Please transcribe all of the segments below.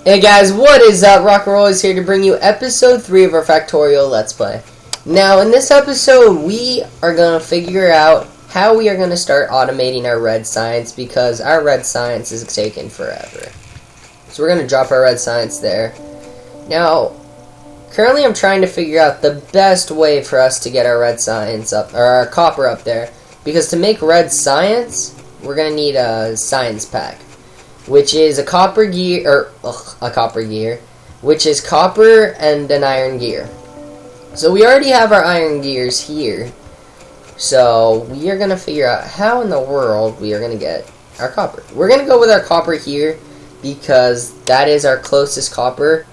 Hey guys, what is up? Rock and Roll is here to bring you episode 3 of our Factorio Let's Play. Now, in this episode, we are going to figure out how we are going to start automating our red science because our red science is taking forever. So we're going to drop our red science there. Now, currently I'm trying to figure out the best way for us to get our red science up, or our copper up there, because to make red science, we're going to need a science pack, which is a copper gear, which is copper and an iron gear. So we already have our iron gears here. So we are going to figure out how in the world we are going to get our copper. We're going to go with our copper here because that is our closest copper.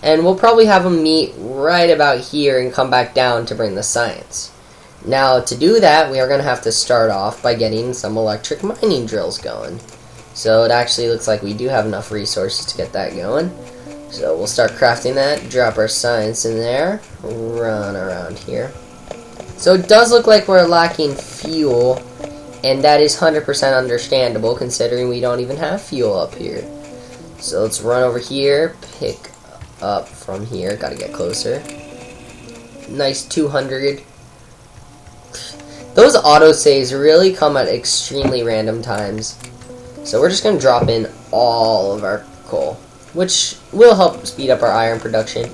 And we'll probably have them meet right about here and come back down to bring the science. Now to do that, we are going to have to start off by getting some electric mining drills going. So it actually looks like we do have enough resources to get that going. So we'll start crafting that, drop our science in there, run around here. So it does look like we're lacking fuel, and that is 100% understandable considering we don't even have fuel up here. So let's run over here, pick up from here, gotta get closer. Nice 200. Those autosaves really come at extremely random times. So we're just going to drop in all of our coal, which will help speed up our iron production,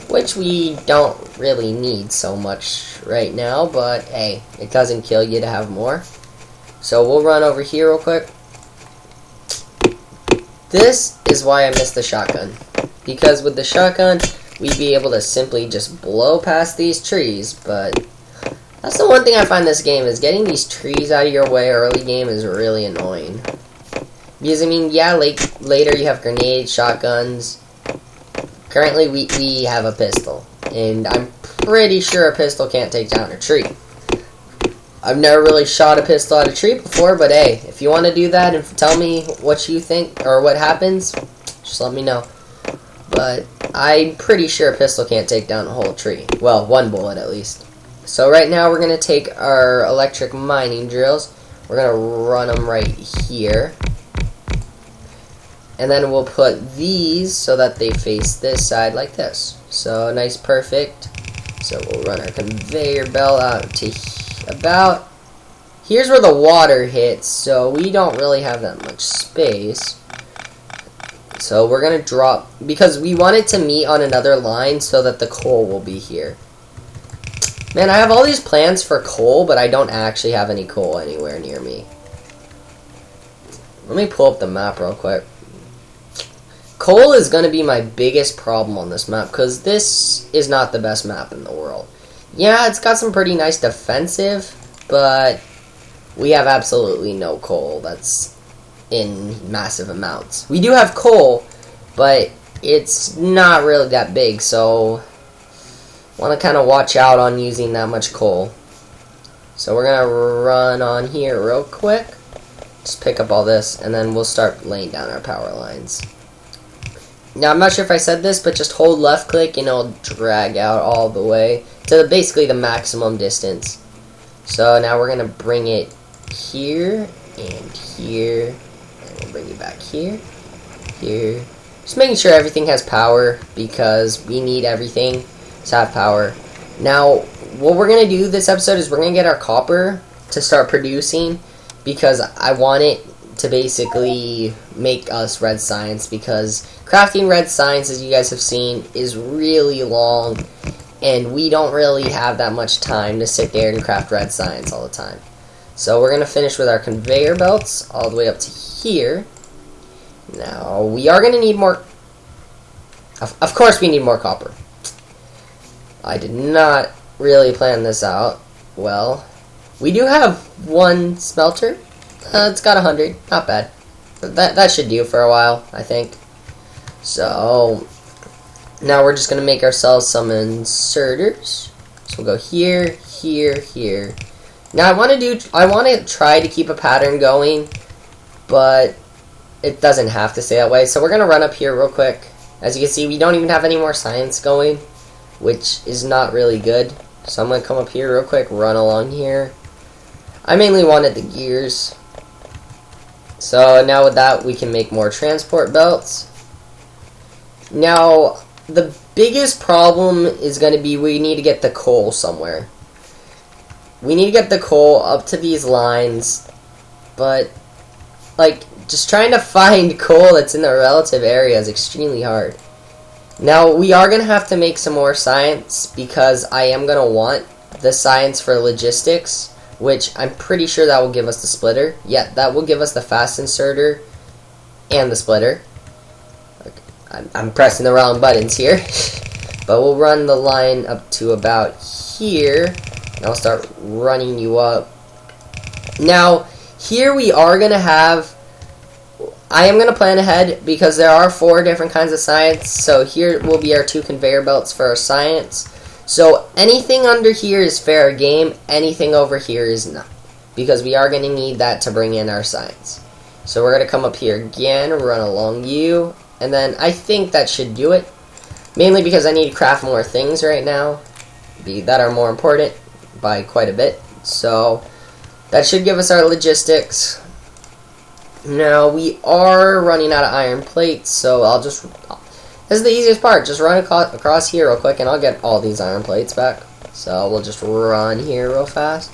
which we don't really need so much right now, but hey, it doesn't kill you to have more. So we'll run over here real quick. This is why I missed the shotgun, because with the shotgun, we'd be able to simply just blow past these trees, but that's the one thing I find this game is getting these trees out of your way early game is really annoying. Because, I mean, yeah, later you have grenades, shotguns. Currently, we have a pistol. And I'm pretty sure a pistol can't take down a tree. I've never really shot a pistol at a tree before, but hey, if you want to do that and tell me what you think or what happens, just let me know. But I'm pretty sure a pistol can't take down a whole tree. Well, one bullet at least. So right now we're going to take our electric mining drills. We're going to run them right here. And then we'll put these so that they face this side like this. So nice, perfect. So we'll run our conveyor belt out to about... Here's where the water hits, so we don't really have that much space. So we're going to drop... Because we want it to meet on another line so that the coal will be here. Man, I have all these plans for coal, but I don't actually have any coal anywhere near me. Let me pull up the map real quick. Coal is going to be my biggest problem on this map, because this is not the best map in the world. Yeah, it's got some pretty nice defensive, but we have absolutely no coal that's in massive amounts. We do have coal, but it's not really that big, so want to kind of watch out on using that much coal. So we're going to run on here real quick. Just pick up all this, and then we'll start laying down our power lines. Now, I'm not sure if I said this, but just hold left click and it'll drag out all the way to basically the maximum distance. So now we're going to bring it here and here, and we'll bring it back here, here. Just making sure everything has power because we need everything to have power. Now, what we're going to do this episode is we're going to get our copper to start producing because I want it to basically make us red science, because crafting red science, as you guys have seen, is really long, and we don't really have that much time to sit there and craft red science all the time. So we're going to finish with our conveyor belts all the way up to here. Now, we are going to need more... Of course we need more copper. I did not really plan this out well. We do have one smelter. It's got 100, not bad. But that should do for a while, I think. So now we're just gonna make ourselves some inserters. So we'll go here, here, here. Now I want to try to keep a pattern going, but it doesn't have to stay that way. So we're gonna run up here real quick. As you can see, we don't even have any more science going, which is not really good. So I'm gonna come up here real quick, run along here. I mainly wanted the gears. So now with that, we can make more transport belts. Now, the biggest problem is going to be we need to get the coal somewhere. We need to get the coal up to these lines, but, like, just trying to find coal that's in the relative area is extremely hard. Now, we are going to have to make some more science, because I am going to want the science for logistics, which I'm pretty sure that will give us the splitter. Yeah, that will give us the fast inserter and the splitter. I'm pressing the wrong buttons here. But we'll run the line up to about here. And I'll start running you up. Now, here we are going to have... I am going to plan ahead because there are 4 different kinds of science. So here will be our 2 conveyor belts for our science. So anything under here is fair game. Anything over here is not. Because we are going to need that to bring in our science. So we're going to come up here again, run along you. And then I think that should do it. Mainly because I need to craft more things right now that are more important by quite a bit. So that should give us our logistics. Now we are running out of iron plates, so I'll just... This is the easiest part. Just run across here real quick and I'll get all these iron plates back. So we'll just run here real fast.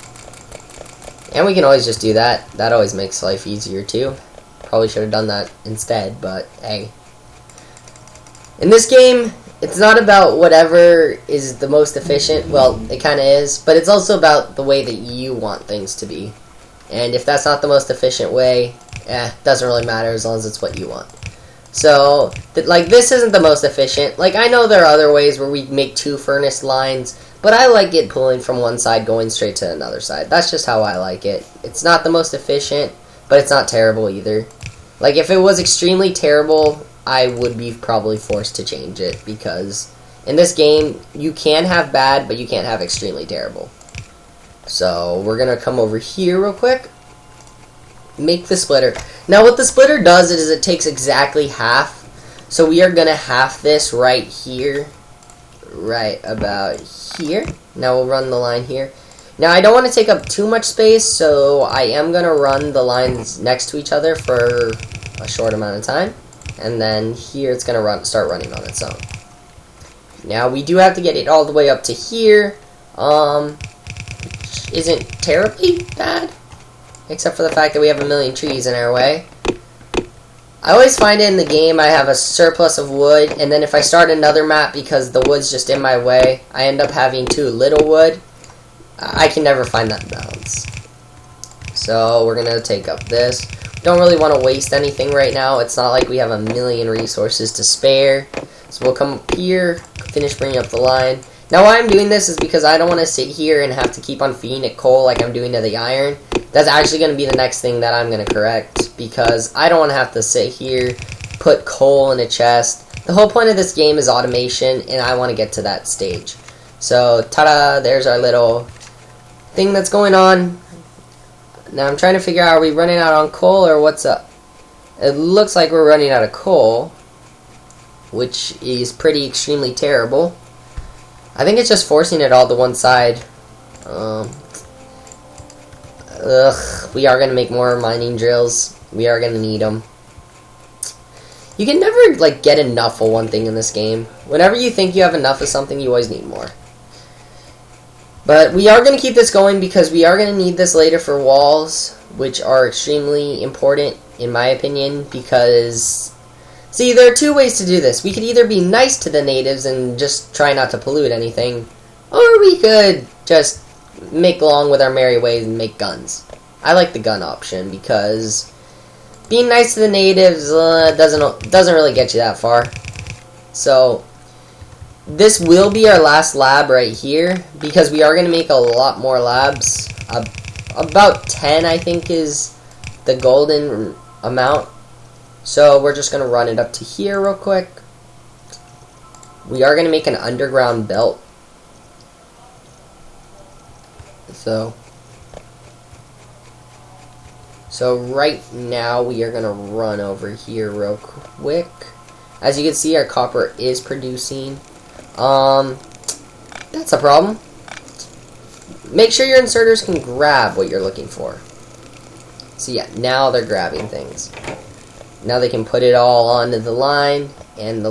And we can always just do that. That always makes life easier too. Probably should have done that instead, but hey. In this game, it's not about whatever is the most efficient. Well, it kind of is, but it's also about the way that you want things to be. And if that's not the most efficient way, doesn't really matter as long as it's what you want. So, like, this isn't the most efficient. Like, I know there are other ways where we make 2 furnace lines, but I like it pulling from one side going straight to another side. That's just how I like it. It's not the most efficient, but it's not terrible either. Like, if it was extremely terrible, I would be probably forced to change it, because in this game, you can have bad, but you can't have extremely terrible. So, we're going to come over here real quick. Make the splitter. Now, what the splitter does is it takes exactly half. So, we are going to half this right here. Right about here. Now, we'll run the line here. Now, I don't want to take up too much space, so I am going to run the lines next to each other for a short amount of time. And then here it's going to start running on its own. Now, we do have to get it all the way up to here. Which isn't terribly bad. Except for the fact that we have a million trees in our way. I always find it in the game I have a surplus of wood. And then if I start another map because the wood's just in my way, I end up having too little wood. I can never find that balance. So we're going to take up this. Don't really want to waste anything right now. It's not like we have a million resources to spare. So we'll come up here, finish bringing up the line. Now why I'm doing this is because I don't want to sit here and have to keep on feeding it coal like I'm doing to the iron. That's actually going to be the next thing that I'm going to correct, because I don't want to have to sit here, put coal in a chest. The whole point of this game is automation, and I want to get to that stage. So, ta-da, there's our little thing that's going on. Now I'm trying to figure out, are we running out on coal or what's up? It looks like we're running out of coal, which is pretty extremely terrible. I think it's just forcing it all to one side. We are going to make more mining drills. We are going to need them. You can never, like, get enough of one thing in this game. Whenever you think you have enough of something, you always need more. But we are going to keep this going because we are going to need this later for walls, which are extremely important, in my opinion, because... See, there are 2 ways to do this. We could either be nice to the natives and just try not to pollute anything, or we could just make along with our merry ways and make guns. I like the gun option because being nice to the natives doesn't really get you that far. So this will be our last lab right here because we are going to make a lot more labs. About 10 I think is the golden amount. So we're just going to run it up to here real quick. We are going to make an underground belt. So right now we are going to run over here real quick. As you can see, our copper is producing. That's a problem. Make sure your inserters can grab what you're looking for. So yeah, now they're grabbing things. Now they can put it all onto the line, and the